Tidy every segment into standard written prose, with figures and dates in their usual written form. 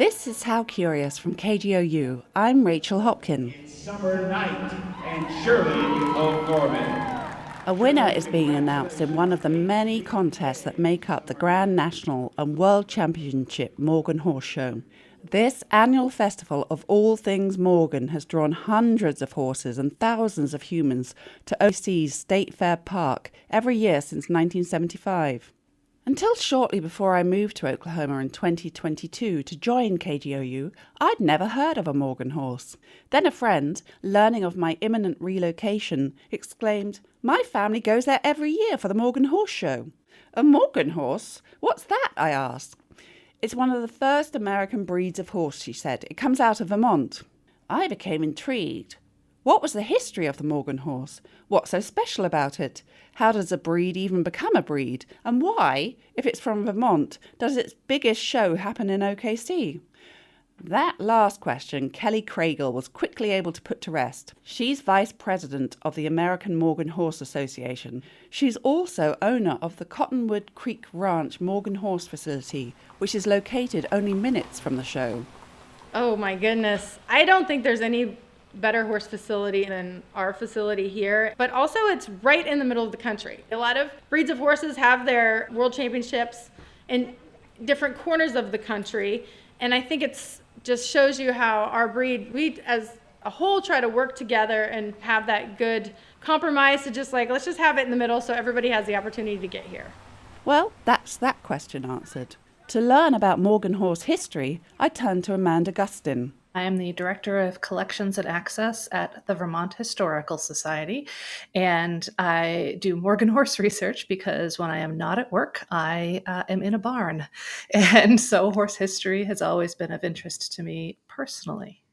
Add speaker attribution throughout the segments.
Speaker 1: This is How Curious from KGOU. I'm Rachel Hopkin.
Speaker 2: It's summer night and Shirley O'Gorman.
Speaker 1: A winner is being announced in one of the many contests that make up the Grand National and World Championship Morgan Horse Show. This annual festival of all things Morgan has drawn hundreds of horses and thousands of humans to OKC's State Fair Park every year since 1975. Until shortly before I moved to Oklahoma in 2022 to join KGOU, I'd never heard of a Morgan horse. Then a friend, learning of my imminent relocation, exclaimed, "My family goes there every year for the Morgan Horse Show." "A Morgan horse? What's that?" I asked. "It's one of the first American breeds of horse," she said. "It comes out of Vermont." I became intrigued. What was the history of the Morgan horse? What's so special about it? How does a breed even become a breed? And why, if it's from Vermont, does its biggest show happen in OKC? That last question Kelly Craigle was quickly able to put to rest. She's vice president of the American Morgan Horse Association. She's also owner of the Cottonwood Creek Ranch Morgan Horse Facility, which is located only minutes from the show.
Speaker 3: Oh my goodness. I don't think there's any better horse facility than our facility here, but also it's right in the middle of the country. A lot of breeds of horses have their world championships in different corners of the country, and I think it's just shows you how our breed, we as a whole try to work together and have that good compromise to just like, let's just have it in the middle so everybody has the opportunity to get here.
Speaker 1: Well, that's that question answered. To learn about Morgan horse history, I turned to Amanda Gustin.
Speaker 4: I am the Director of Collections and Access at the Vermont Historical Society, and I do Morgan horse research because when I am not at work, I am in a barn. And so horse history has always been of interest to me personally.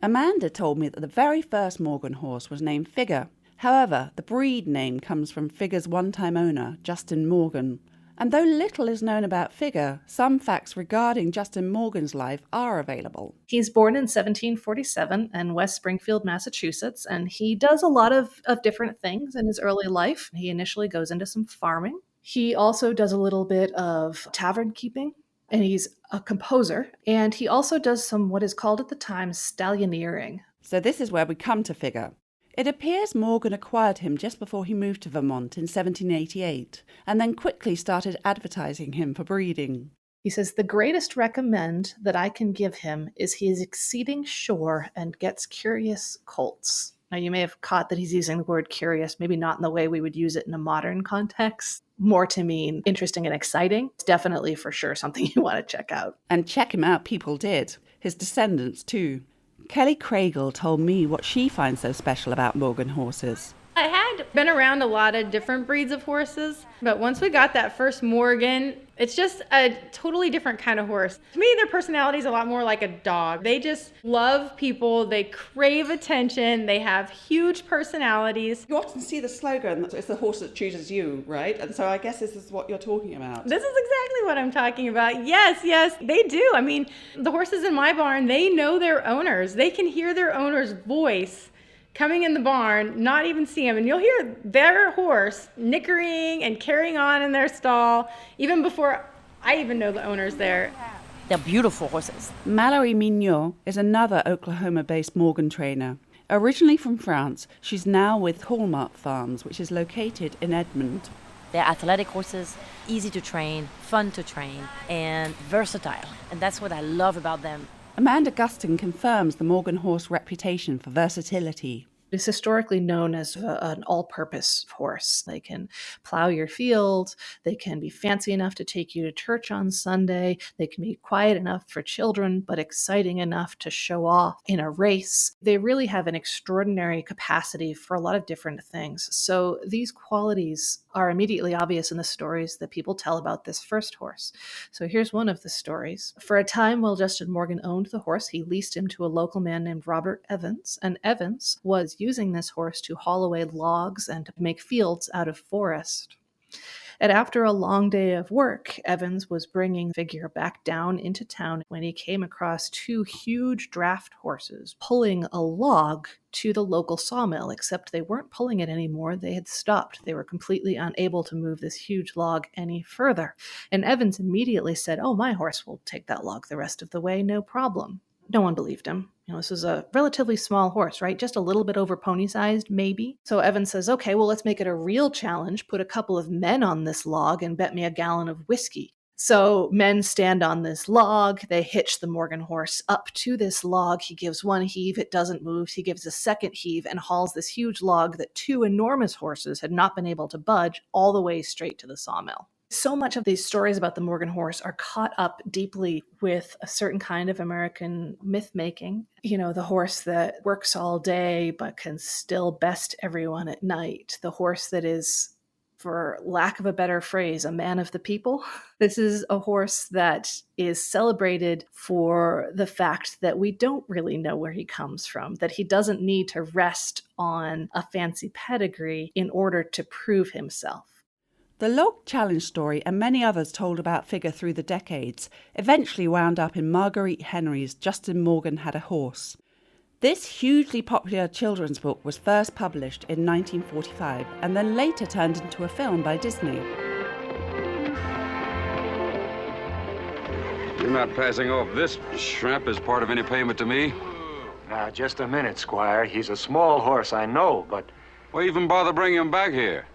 Speaker 1: Amanda told me that the very first Morgan horse was named Figure. However, the breed name comes from Figure's one-time owner, Justin Morgan. And though little is known about Figure, some facts regarding Justin Morgan's life are available.
Speaker 4: He's born in 1747 in West Springfield, Massachusetts, and he does a lot of different things in his early life. He initially goes into some farming. He also does a little bit of tavern keeping, and he's a composer. And he also does some what is called at the time stallioneering.
Speaker 1: So this is where we come to Figure. It appears Morgan acquired him just before he moved to Vermont in 1788, and then quickly started advertising him for breeding.
Speaker 4: He says, "The greatest recommend that I can give him is he is exceeding sure and gets curious colts." Now, you may have caught that he's using the word curious, maybe not in the way we would use it in a modern context, more to mean interesting and exciting. It's definitely for sure something you want to check out.
Speaker 1: And check him out, people did. His descendants, too. Kelly Craigle told me what she finds so special about Morgan horses.
Speaker 3: I had been around a lot of different breeds of horses, but once we got that first Morgan, it's just a totally different kind of horse. To me, their personality is a lot more like a dog. They just love people. They crave attention. They have huge personalities.
Speaker 1: You often see the slogan, it's the horse that chooses you, right? And so I guess this is what you're talking about.
Speaker 3: This is exactly what I'm talking about. Yes, they do. I mean, the horses in my barn, they know their owners. They can hear their owner's voice coming in the barn, not even see him, and you'll hear their horse nickering and carrying on in their stall, even before I even know the owner's there.
Speaker 5: They're beautiful horses.
Speaker 1: Mallory Mignot is another Oklahoma-based Morgan trainer. Originally from France, she's now with Hallmark Farms, which is located in Edmond.
Speaker 5: They're athletic horses, easy to train, fun to train, and versatile. And that's what I love about them.
Speaker 1: Amanda Gustin confirms the Morgan horse reputation for versatility.
Speaker 4: It's historically known as an all-purpose horse. They can plow your field. They can be fancy enough to take you to church on Sunday. They can be quiet enough for children, but exciting enough to show off in a race. They really have an extraordinary capacity for a lot of different things. So these qualities are immediately obvious in the stories that people tell about this first horse. So here's one of the stories. For a time while Justin Morgan owned the horse, he leased him to a local man named Robert Evans, and Evans was using this horse to haul away logs and to make fields out of forest. And after a long day of work, Evans was bringing Figure back down into town when he came across two huge draft horses pulling a log to the local sawmill, except they weren't pulling it anymore. They had stopped. They were completely unable to move this huge log any further. And Evans immediately said, "Oh, my horse will take that log the rest of the way, no problem." No one believed him. This is a relatively small horse, right? Just a little bit over pony-sized, maybe. So Evans says, okay, well, let's make it a real challenge. Put a couple of men on this log and bet me a gallon of whiskey. So men stand on this log. They hitch the Morgan horse up to this log. He gives one heave. It doesn't move. He gives a second heave and hauls this huge log that two enormous horses had not been able to budge all the way straight to the sawmill. So much of these stories about the Morgan horse are caught up deeply with a certain kind of American myth making. The horse that works all day but can still best everyone at night. The horse that is, for lack of a better phrase, a man of the people. This is a horse that is celebrated for the fact that we don't really know where he comes from, that he doesn't need to rest on a fancy pedigree in order to prove himself.
Speaker 1: The log challenge story and many others told about Figure through the decades eventually wound up in Marguerite Henry's Justin Morgan Had a Horse. This hugely popular children's book was first published in 1945 and then later turned into a film by Disney.
Speaker 6: You're not passing off this shrimp as part of any payment to me?
Speaker 7: Now, just a minute, Squire. He's a small horse, I know, but...
Speaker 6: Why even bother bringing him back here?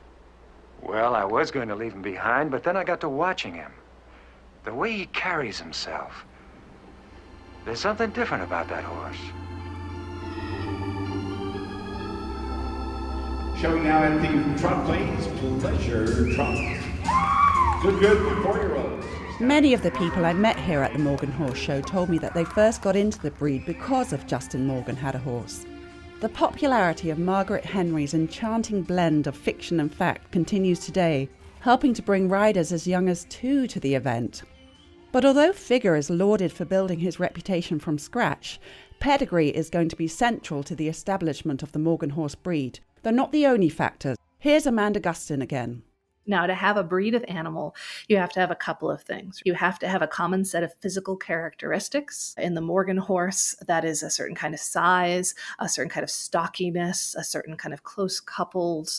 Speaker 7: Well, I was going to leave him behind, but then I got to watching him. The way he carries himself. There's something different about that horse.
Speaker 2: Showing now at the trot, please. Pleasure trot. Good 4-year-olds.
Speaker 1: Many of the people I met here at the Morgan Horse Show told me that they first got into the breed because of Justin Morgan Had a Horse. The popularity of Margaret Henry's enchanting blend of fiction and fact continues today, helping to bring riders as young as 2 to the event. But although Figure is lauded for building his reputation from scratch, pedigree is going to be central to the establishment of the Morgan horse breed, though not the only factor. Here's Amanda Gustin again.
Speaker 4: Now, to have a breed of animal, you have to have a couple of things. You have to have a common set of physical characteristics. In the Morgan horse, that is a certain kind of size, a certain kind of stockiness, a certain kind of close coupled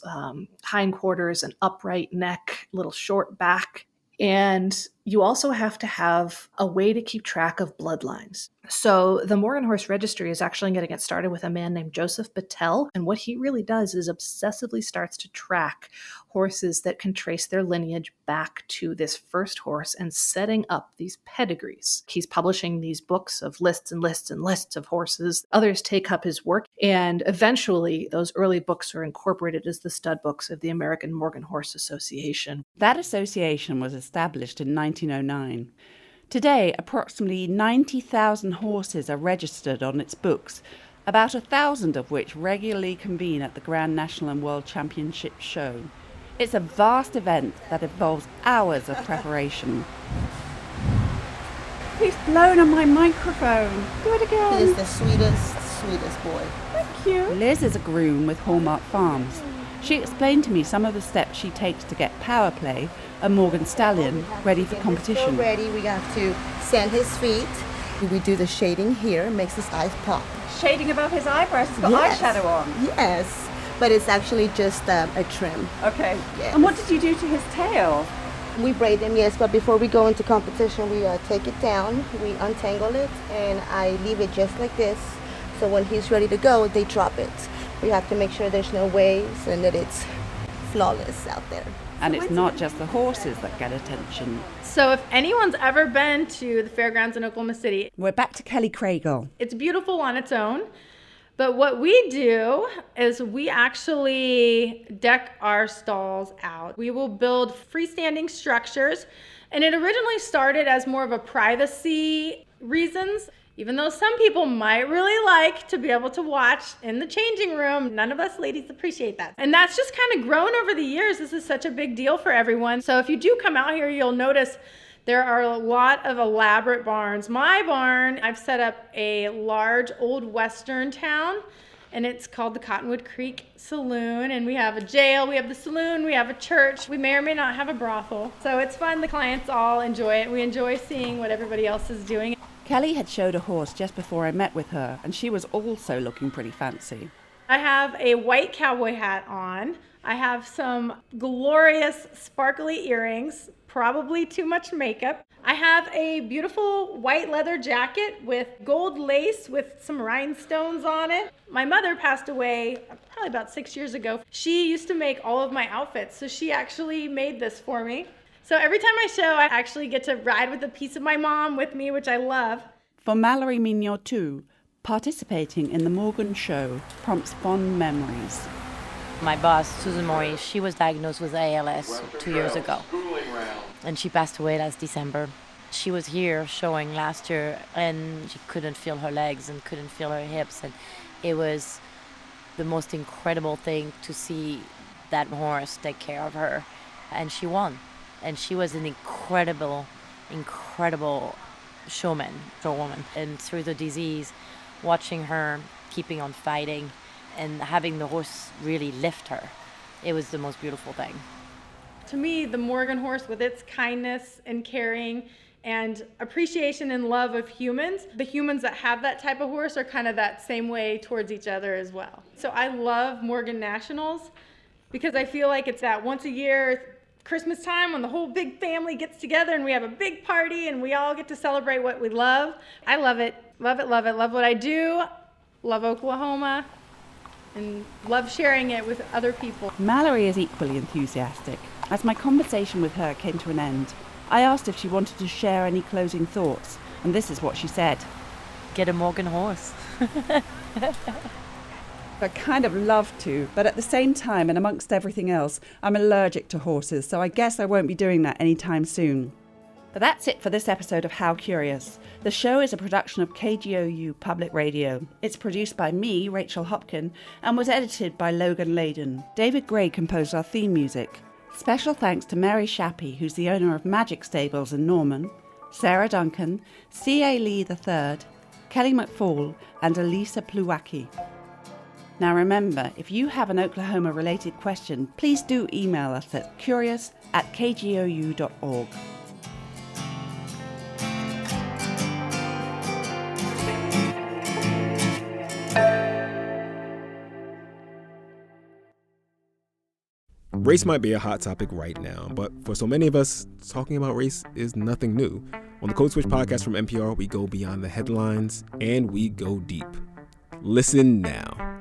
Speaker 4: hindquarters, an upright neck, little short back. And you also have to have a way to keep track of bloodlines. So the Morgan Horse Registry is actually going to get started with a man named Joseph Battelle. And what he really does is obsessively starts to track horses that can trace their lineage back to this first horse and setting up these pedigrees. He's publishing these books of lists and lists and lists of horses. Others take up his work. And eventually those early books are incorporated as the stud books of the American Morgan Horse Association.
Speaker 1: That association was established in 1909. Today, approximately 90,000 horses are registered on its books, about 1,000 of which regularly convene at the Grand National and World Championship show. It's a vast event that involves hours of preparation. He's blown on my microphone. Do it again.
Speaker 8: He is the sweetest boy.
Speaker 1: Thank you. Liz is a groom with Hallmark Farms. She explained to me some of the steps she takes to get Power Play, a Morgan stallion, ready for competition.
Speaker 8: Ready, we have to sand his feet. We do the shading here, makes his eyes pop.
Speaker 1: Shading above his eyebrows, he's got eyeshadow on.
Speaker 8: Yes, but it's actually just a trim.
Speaker 1: Okay.
Speaker 8: Yes.
Speaker 1: And what did you do to his tail?
Speaker 8: We braid them, yes, but before we go into competition, we take it down, we untangle it, and I leave it just like this. So when he's ready to go, they drop it. We have to make sure there's no waves and that it's flawless out there.
Speaker 1: And it's not just the horses that get attention.
Speaker 3: So if anyone's ever been to the fairgrounds in Oklahoma City,
Speaker 1: We're back to Kelly Craigle.
Speaker 3: it's beautiful on its own. But what we do is we actually deck our stalls out. We will build freestanding structures. And it originally started as more of a privacy reasons. Even though some people might really like to be able to watch in the changing room, none of us ladies appreciate that. And that's just kind of grown over the years. This is such a big deal for everyone. So if you do come out here, you'll notice there are a lot of elaborate barns. My barn, I've set up a large old Western town, and it's called the Cottonwood Creek Saloon. And we have a jail, we have the saloon, we have a church. We may or may not have a brothel. So it's fun. The clients all enjoy it. We enjoy seeing what everybody else is doing.
Speaker 1: Kelly had showed a horse just before I met with her, and she was also looking pretty fancy.
Speaker 3: I have a white cowboy hat on. I have some glorious sparkly earrings, probably too much makeup. I have a beautiful white leather jacket with gold lace with some rhinestones on it. My mother passed away probably about 6 years ago. She used to make all of my outfits, so she actually made this for me. So every time I show, I actually get to ride with a piece of my mom with me, which I love.
Speaker 1: For Mallory Mignot too, participating in the Morgan show prompts fond memories.
Speaker 5: My boss, Susan Maury, she was diagnosed with ALS 2 years ago. And she passed away last December. She was here showing last year, and she couldn't feel her legs and couldn't feel her hips. And it was the most incredible thing to see that horse take care of her. And she won. And she was an incredible showwoman. And through the disease, watching her keeping on fighting and having the horse really lift her, it was the most beautiful thing.
Speaker 3: To me, the Morgan horse, with its kindness and caring and appreciation and love of humans, the humans that have that type of horse are kind of that same way towards each other as well. So I love Morgan Nationals because I feel like it's that once a year Christmas time when the whole big family gets together and we have a big party and we all get to celebrate what we love. I love it, love it, love it, love what I do, love Oklahoma, and love sharing it with other people.
Speaker 1: Mallory is equally enthusiastic. As my conversation with her came to an end, I asked if she wanted to share any closing thoughts, and this is what she said.
Speaker 5: Get a Morgan horse.
Speaker 1: I kind of love to, but at the same time and amongst everything else, I'm allergic to horses, so I guess I won't be doing that anytime soon. But that's it for this episode of How Curious. The show is a production of KGOU Public Radio. It's produced by me, Rachel Hopkin, and was edited by Logan Layden. David Gray composed our theme music. Special thanks to Mary Shappy, who's the owner of Magic Stables in Norman, Sarah Duncan, C.A. Lee III, Kelly McFall, and Elisa Pluwacki. Now remember, if you have an Oklahoma-related question, please do email us at curious@kgou.org.
Speaker 9: Race might be a hot topic right now, but for so many of us, talking about race is nothing new. On the Code Switch podcast from NPR, we go beyond the headlines and we go deep. Listen now.